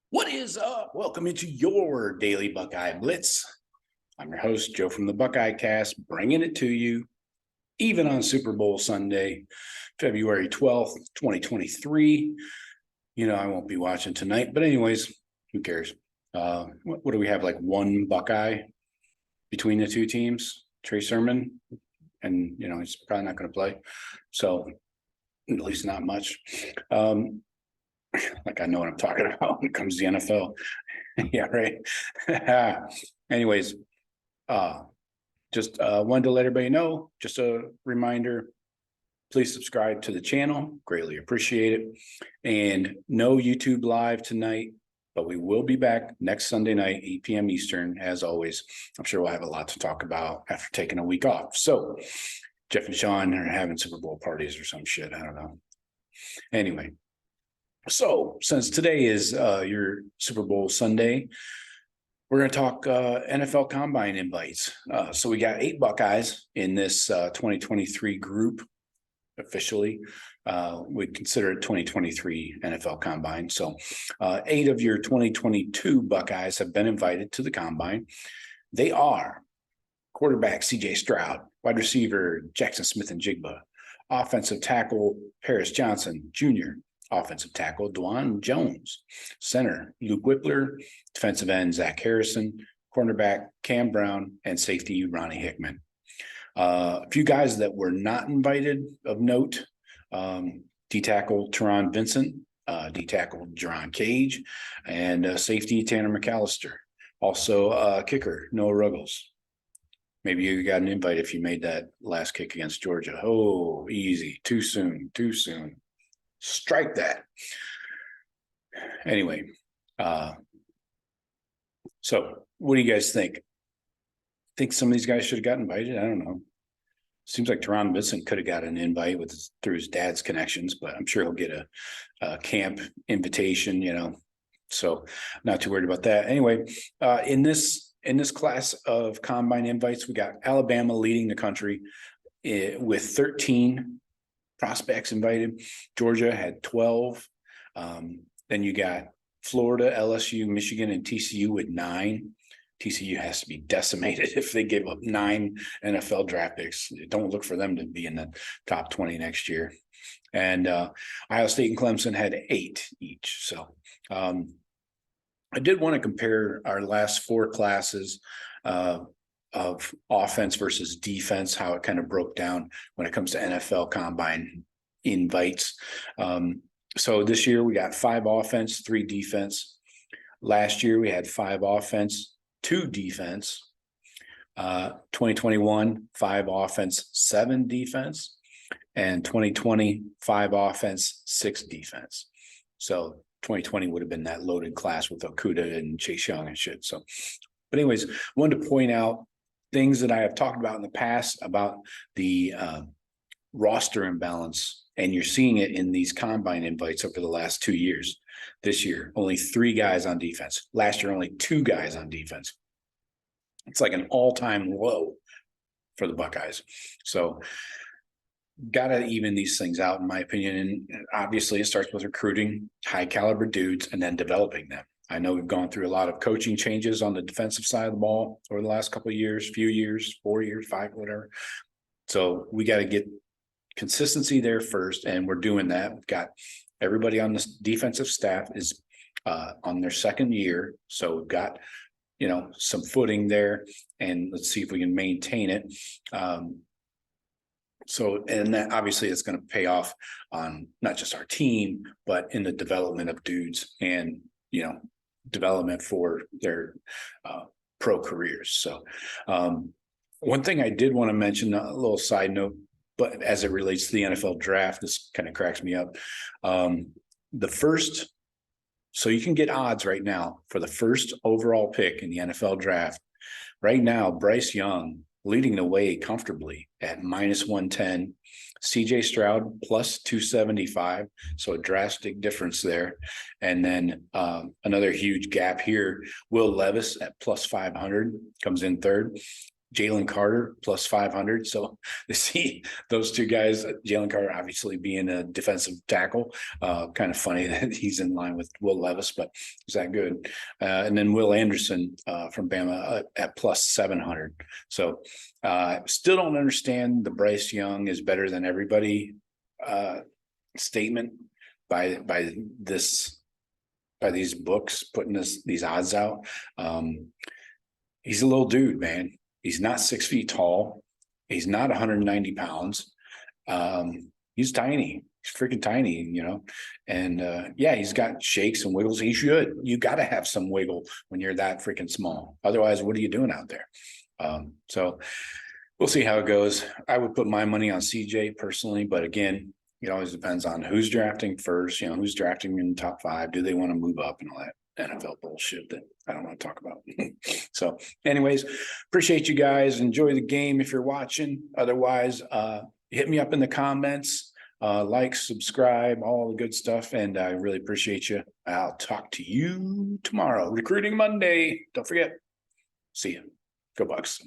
What is up? Welcome into your daily Buckeye Blitz. I'm your host, Joe from the Buckeye Cast, bringing it to you, even on Super Bowl Sunday, February 12th, 2023. You know, I won't be watching tonight, but anyways, who cares? What do we have? Like one Buckeye between the two teams, Trey Sermon, and, you know, he's probably not going to play. So, at least not much. Like I know what I'm talking about when it comes to the NFL. Yeah, right. Anyways, just wanted to let everybody know, just a reminder, please subscribe to the channel. Greatly appreciate it. And no YouTube live tonight, but we will be back next Sunday night, 8 p.m. Eastern, as always. I'm sure we'll have a lot to talk about after taking a week off. So Jeff and Sean are having Super Bowl parties or some shit. I don't know. Anyway. So since today is your Super Bowl Sunday, we're going to talk NFL Combine invites. So we got 8 Buckeyes in this 2023 group officially. We consider it 2023 NFL Combine. So 8 of your 2022 Buckeyes have been invited to the Combine. They are quarterback C.J. Stroud, wide receiver Jaxon Smith-Njigba, offensive tackle Paris Johnson Jr., offensive tackle Dawand Jones, center Luke Wypler, defensive end Zach Harrison, cornerback Cam Brown, and safety Ronnie Hickman. A few guys that were not invited of note: D tackle Teron Vincent, D tackle Jerron Cage, and safety Tanner McAllister. Also kicker Noah Ruggles. Maybe you got an invite if you made that last kick against Georgia. Oh, easy, too soon. Strike that. Anyway, so what do you guys think? Think some of these guys should have got invited? I don't know. Seems like Teron Vincent could have got an invite through his dad's connections, but I'm sure he'll get a camp invitation, you know. So not too worried about that. Anyway, in this class of combine invites, we got Alabama leading the country with 13 prospects invited. Georgia had 12. Then you got Florida, LSU, Michigan, and TCU with 9. TCU has to be decimated if they give up 9 NFL draft picks. Don't look for them to be in the top 20 next year. And Ohio State and Clemson had 8 each. So I did want to compare our last 4 classes of offense versus defense, how it kind of broke down when it comes to NFL Combine invites. So this year we got 5 offense, 3 defense. Last year we had 5 offense, 2 defense. 2021, 5 offense, 7 defense. And 2020, 5 offense, 6 defense. So 2020 would have been that loaded class with Okudah and Chase Young and shit. So, but anyways, wanted to point out things that I have talked about in the past about the roster imbalance, and you're seeing it in these combine invites over the last 2 years. This year, only 3 guys on defense. Last year, only 2 guys on defense. It's like an all-time low for the Buckeyes. So got to even these things out, in my opinion. And obviously, it starts with recruiting high-caliber dudes and then developing them. I know we've gone through a lot of coaching changes on the defensive side of the ball over the last couple of years, few years, 4 years, 5, whatever. So we got to get consistency there first, and we're doing that. We've got everybody on this defensive staff is on their 2nd year. So we've got, you know, some footing there, and let's see if we can maintain it. So, and that obviously it's going to pay off on not just our team, but in the development of dudes and, you know, development for their pro careers. So one thing I did want to mention, a little side note, but as it relates to the NFL draft, this kind of cracks me up. So you can get odds right now for the first overall pick in the NFL draft. Right now, Bryce Young leading the way comfortably at -110, CJ Stroud plus 275. So a drastic difference there. And then another huge gap here. Will Levis at plus 500 comes in third. Jalen Carter plus 500. So to see those two guys, Jalen Carter obviously being a defensive tackle, kind of funny that he's in line with Will Levis, but is that good? And then Will Anderson from Bama at plus 700. So still don't understand the Bryce Young is better than everybody statement by these books putting these odds out. He's a little dude, man. He's not 6 feet tall. He's not 190 pounds. He's tiny. He's freaking tiny, you know. And yeah, he's got shakes and wiggles. He should. You got to have some wiggle when you're that freaking small. Otherwise, what are you doing out there? So we'll see how it goes. I would put my money on CJ personally, but again, it always depends on who's drafting first, you know, who's drafting in the top 5. Do they want to move up and all that NFL bullshit that I don't want to talk about? So anyways, appreciate you guys. Enjoy the game if you're watching. Otherwise, hit me up in the comments, like, subscribe, all the good stuff. And I really appreciate you. I'll talk to you tomorrow. Recruiting Monday. Don't forget. See you. Go Bucks.